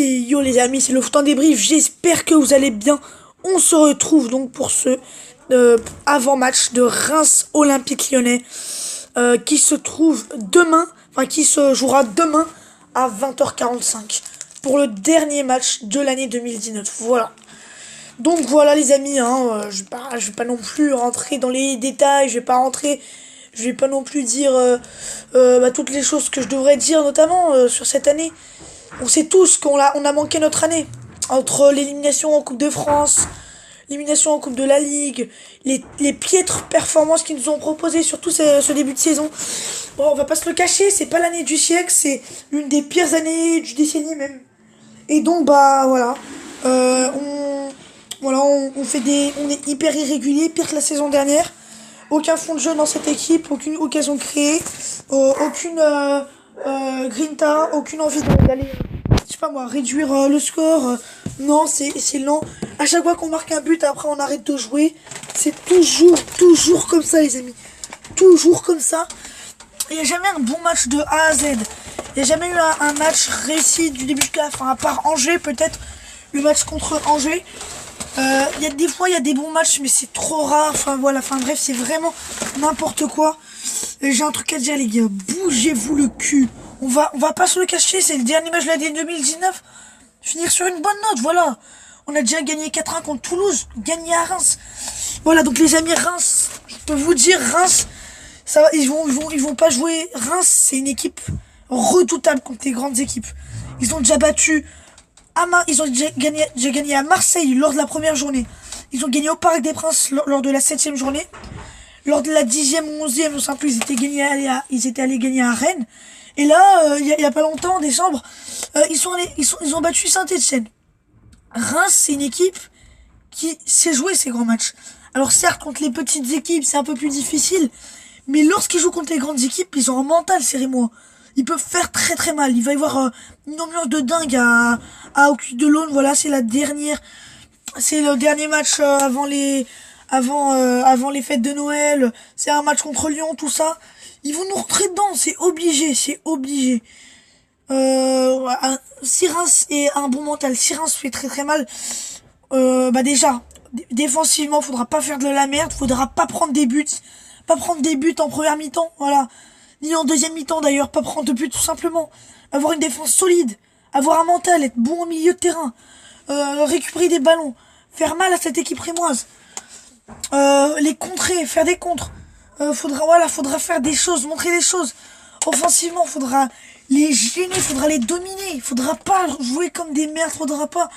Et yo les amis, c'est le temps débrief, j'espère que vous allez bien. On se retrouve donc pour ce avant-match de Reims Olympique Lyonnais qui se trouve demain, enfin qui se jouera demain à 20h45 pour le dernier match de l'année 2019. Voilà. Donc voilà les amis, je vais pas non plus rentrer dans les détails, je vais pas non plus dire toutes les choses que je devrais dire, notamment sur cette année. On sait tous on a manqué notre année. Entre l'élimination en Coupe de France, l'élimination en Coupe de la Ligue, les piètres performances qu'ils nous ont proposées, surtout ce début de saison. Bon, on va pas se le cacher, c'est pas l'année du siècle, c'est l'une des pires années du décennie même. Et donc, bah voilà. On est hyper irrégulier, pire que la saison dernière. Aucun fond de jeu dans cette équipe, aucune occasion créée, aucune grinta, aucune envie d'aller, je sais pas moi, réduire le score. Non, c'est lent. À chaque fois qu'on marque un but, après on arrête de jouer. C'est toujours comme ça, les amis. Toujours comme ça. Il n'y a jamais un bon match de A à Z. Il n'y a jamais eu un match réussi du début jusqu'à la fin. À part Angers, peut-être le match contre Angers. Des fois, il y a des bons matchs, mais c'est trop rare. Enfin, voilà. Enfin, bref, c'est vraiment n'importe quoi. J'ai un truc à dire, les gars. Bougez-vous le cul. On va pas se le cacher. C'est le dernier match de l'année 2019. Finir sur une bonne note, voilà. On a déjà gagné 4-1 contre Toulouse. Gagné à Reims. Voilà, donc les amis, Reims. Je peux vous dire, Reims, ça va, ils vont pas jouer. Reims, c'est une équipe redoutable contre les grandes équipes. Ils ont déjà battu ils ont déjà gagné à Marseille lors de la première journée. Ils ont gagné au Parc des Princes lors de la 7e journée. Lors de la 10e ou 11e, on sait plus, ils étaient allés gagner à Rennes. Et là, il y a pas longtemps, en décembre, ils ont battu Saint-Etienne. Reims, c'est une équipe qui sait jouer ces grands matchs. Alors certes, contre les petites équipes, c'est un peu plus difficile. Mais lorsqu'ils jouent contre les grandes équipes, ils ont un mental, serrez-moi. Ils peuvent faire très très mal. Il va y avoir une ambiance de dingue à Ocus de l'Aune. Voilà, c'est le dernier match avant les fêtes de Noël. C'est un match contre Lyon, tout ça. Ils vont nous rentrer dedans, c'est obligé. Si Reims est un bon mental, si Reims fait très très mal, déjà, défensivement, faudra pas faire de la merde, faudra pas prendre des buts en première mi-temps, voilà. Ni en deuxième mi-temps d'ailleurs, pas prendre de buts tout simplement. Avoir une défense solide, avoir un mental, être bon au milieu de terrain, récupérer des ballons, faire mal à cette équipe rémoise, les contrer, faire des contres. Faudra faire des choses, montrer des choses. Offensivement, faudra les gêner, faudra les dominer. Faudra pas jouer comme des merdes, faudra pas.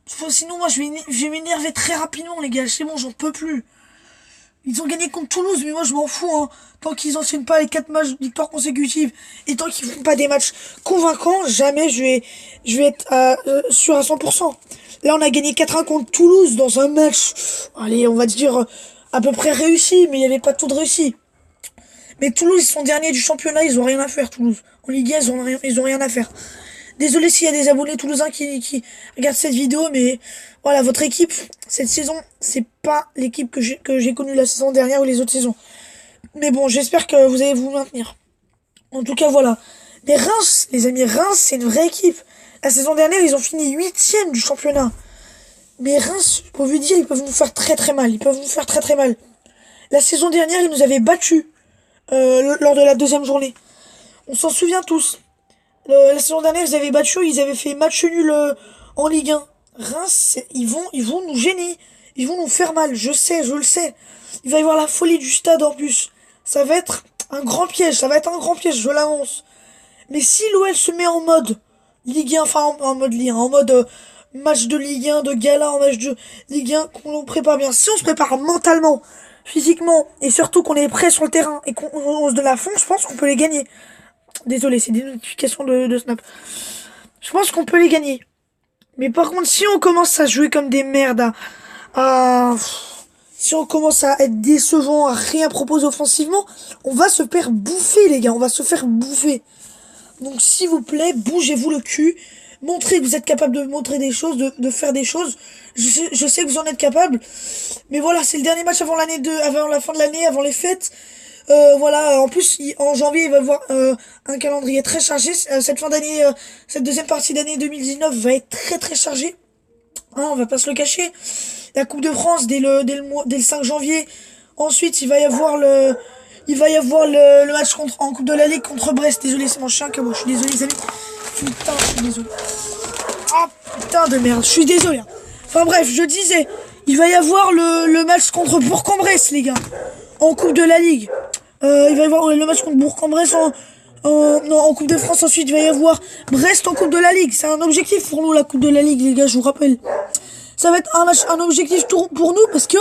Sinon, moi, je vais m'énerver très rapidement, les gars. C'est bon, j'en peux plus. Ils ont gagné contre Toulouse, mais moi, je m'en fous, hein. Tant qu'ils enchaînent pas les 4 matchs de victoire consécutive et tant qu'ils font pas des matchs convaincants, jamais je vais être sûr à 100%. Là, on a gagné 4-1 contre Toulouse dans un match, allez, on va dire à peu près réussi, mais il n'y avait pas tout de réussi. Mais Toulouse, ils sont derniers du championnat, ils ont rien à faire, Toulouse. En Ligue 1, ils ont rien à faire. Désolé s'il y a des abonnés toulousains qui regardent cette vidéo, mais voilà, votre équipe, cette saison, c'est pas l'équipe que j'ai connue la saison dernière ou les autres saisons. Mais bon, j'espère que vous allez vous maintenir. En tout cas, voilà. Mais Reims, les amis, Reims, c'est une vraie équipe. La saison dernière, ils ont fini 8e du championnat. Mais Reims, je peux vous dire, ils peuvent nous faire très très mal. La saison dernière, ils nous avaient battus lors de la 2e journée. On s'en souvient tous. La saison dernière, ils avaient fait match nul en Ligue 1. Reims, ils vont nous gêner. Ils vont nous faire mal. Je le sais. Il va y avoir la folie du stade en plus. Ça va être un grand piège. Je l'annonce. Mais si l'OL se met en mode Ligue 1, enfin en mode Ligue 1, en mode match de Ligue 1, de gala, en match de Ligue 1, qu'on prépare bien. Si on se prépare mentalement, physiquement, et surtout qu'on est prêt sur le terrain et qu'on se donne à fond, je pense qu'on peut les gagner. Désolé, c'est des notifications de Snap. Je pense qu'on peut les gagner. Mais par contre, si on commence à jouer comme des merdes, si on commence à être décevant, à rien proposer offensivement, on va se faire bouffer, les gars. On va se faire bouffer. Donc, s'il vous plaît, bougez-vous le cul. Montrez que vous êtes capable de montrer des choses, de faire des choses. Je sais que vous en êtes capable. Mais voilà, c'est le dernier match avant la fin de l'année, avant les fêtes. Voilà, en plus, en janvier, il va y avoir un calendrier très chargé. Cette fin d'année, cette deuxième partie d'année 2019 va être très très chargée. Hein, on va pas se le cacher. La Coupe de France dès le 5 janvier. Ensuite, il va y avoir le match en Coupe de la Ligue contre Brest. Désolé, c'est mon chien que moi. Je suis désolé, les amis. Putain, je suis désolé. Ah, putain de merde. Je suis désolé. Hein. Enfin bref, je disais, il va y avoir le match contre Bourg-en-Bresse, les gars. En Coupe de la Ligue. Il va y avoir le match contre Bourg-en-Bresse non, en Coupe de France. Ensuite, il va y avoir Brest en Coupe de la Ligue. C'est un objectif pour nous, la Coupe de la Ligue, les gars, je vous rappelle. Ça va être un objectif pour nous parce que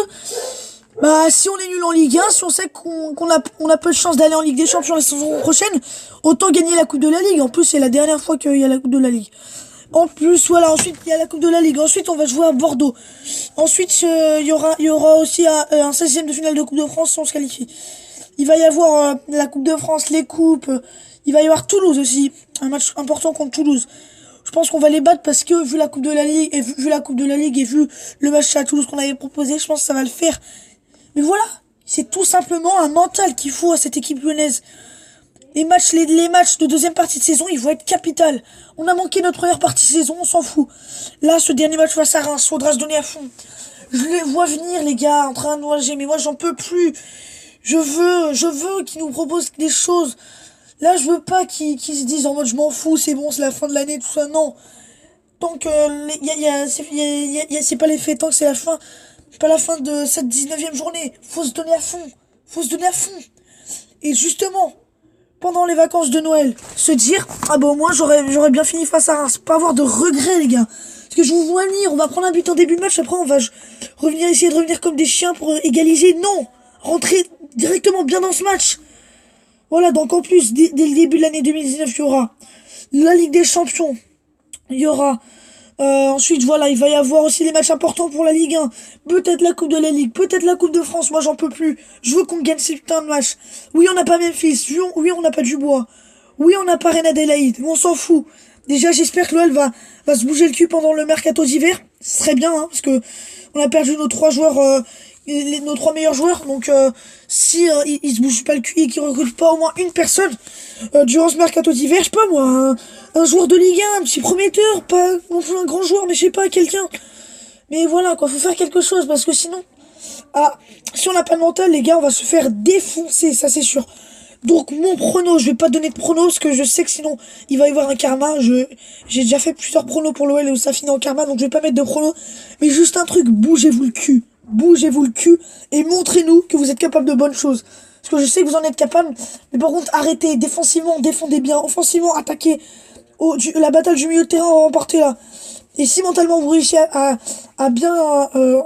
bah si on est nul en Ligue 1, si on sait qu'on a peu de chance d'aller en Ligue des Champions la saison prochaine, autant gagner la Coupe de la Ligue. En plus, c'est la dernière fois qu'il y a la Coupe de la Ligue. En plus, voilà, ensuite il y a la Coupe de la Ligue. Ensuite, on va jouer à Bordeaux. Ensuite, il y aura aussi un 16e de finale de Coupe de France si on se qualifie. Il va y avoir la Coupe de France, les coupes. Il va y avoir Toulouse aussi, un match important contre Toulouse. Je pense qu'on va les battre parce que vu la Coupe de la Ligue et vu la Coupe de la Ligue et vu le match à Toulouse qu'on avait proposé, je pense que ça va le faire. Mais voilà, c'est tout simplement un mental qu'il faut à cette équipe lyonnaise. Les matchs de deuxième partie de saison, ils vont être capitales. On a manqué notre première partie de saison, on s'en fout. Là, ce dernier match face à Reims, faudra se donner à fond. Je les vois venir, les gars, en train de noyer, mais moi, j'en peux plus. Je veux qu'ils nous proposent des choses. Là, je veux pas qu'ils se disent en mode, je m'en fous, c'est bon, c'est la fin de l'année, tout ça, non. Tant que, c'est pas les faits, tant que c'est la fin, c'est pas la fin de cette 19e journée. Faut se donner à fond. Faut se donner à fond. Et justement, pendant les vacances de Noël, se dire, ah bah au moins j'aurais bien fini face à Reims. Pas avoir de regrets, les gars. Parce que je vous vois venir, on va prendre un but en début de match, après on va essayer de revenir comme des chiens pour égaliser. Non! Rentrer directement bien dans ce match. Voilà, donc en plus, dès le début de l'année 2019, il y aura la Ligue des Champions. Il y aura... ensuite, voilà, il va y avoir aussi des matchs importants pour la Ligue 1. Peut-être la Coupe de la Ligue, peut-être la Coupe de France. Moi, j'en peux plus. Je veux qu'on gagne ces putains de matchs. Oui, on n'a pas Memphis. Oui, on n'a pas Dubois. Oui, on n'a pas Reine Adélaïde. On s'en fout. Déjà, j'espère que l'OL va se bouger le cul pendant le mercato d'hiver. Ce serait bien, hein, parce que on a perdu nos 3 joueurs... nos 3 meilleurs joueurs, donc si ils se bougent pas le cul et qu'ils recrutent pas au moins une personne durant ce mercato d'hiver, je sais pas moi, un joueur de Ligue 1, un petit prometteur, pas non plus un grand joueur, mais je sais pas, quelqu'un. Mais voilà quoi, faut faire quelque chose parce que sinon, si on n'a pas de mental, les gars, on va se faire défoncer, ça c'est sûr. Donc mon prono, je vais pas donner de prono parce que je sais que sinon il va y avoir un karma. J'ai déjà fait plusieurs pronos pour l'OL où ça finit en karma, donc je vais pas mettre de prono. Mais juste un truc, bougez-vous le cul. Bougez-vous le cul et montrez-nous que vous êtes capable de bonnes choses. Parce que je sais que vous en êtes capable, mais par contre, arrêtez, défensivement, défendez bien, offensivement, attaquez. La bataille du milieu de terrain, on va remporter là. Et si mentalement vous réussissez à bien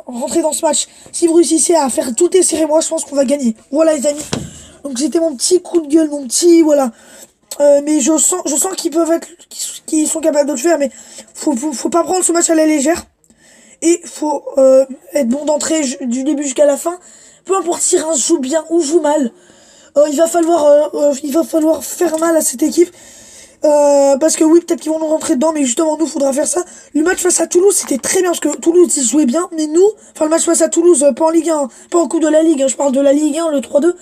rentrer dans ce match, si vous réussissez à faire tout serré, moi je pense qu'on va gagner. Voilà les amis. Donc c'était mon petit coup de gueule, mon petit, voilà. Mais je sens qu'ils sont capables de le faire, mais faut pas prendre ce match à la légère. Et faut être bon d'entrée du début jusqu'à la fin. Peu importe si Reims joue bien ou joue mal. Il va falloir faire mal à cette équipe. Parce que oui, peut-être qu'ils vont nous rentrer dedans, mais justement, nous, faudra faire ça. Le match face à Toulouse, c'était très bien, parce que Toulouse, ils jouaient bien, mais nous, enfin, le match face à Toulouse, pas en Ligue 1, pas en Coupe de la Ligue, hein, je parle de la Ligue 1, le 3-2.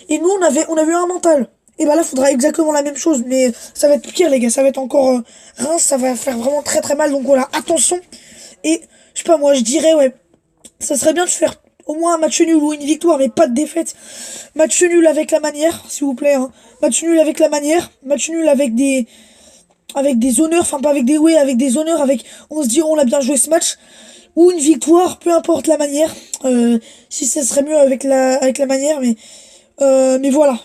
Et nous, on avait un mental. Et bah là, faudra exactement la même chose, mais ça va être pire, les gars, ça va être encore, Reims, ça va faire vraiment très très mal, donc voilà, attention. Et, je sais pas, moi, je dirais, ouais, ça serait bien de faire au moins un match nul ou une victoire, mais pas de défaite. Match nul avec la manière, s'il vous plaît, hein. Match nul avec la manière, match nul avec des honneurs, enfin pas avec des ouais, avec des honneurs, on se dit on a bien joué ce match, ou une victoire, peu importe la manière. Si ça serait mieux avec la manière, mais voilà.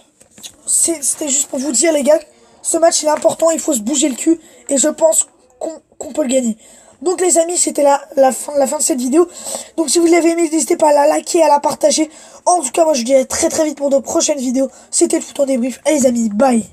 C'était juste pour vous dire, les gars, ce match il est important, il faut se bouger le cul, et je pense qu'on peut le gagner. Donc les amis, c'était la fin de cette vidéo. Donc si vous l'avez aimé, n'hésitez pas à la liker, à la partager. En tout cas, moi je vous dirai très très vite pour de prochaines vidéos. C'était le foot en débrief. Allez les amis, bye.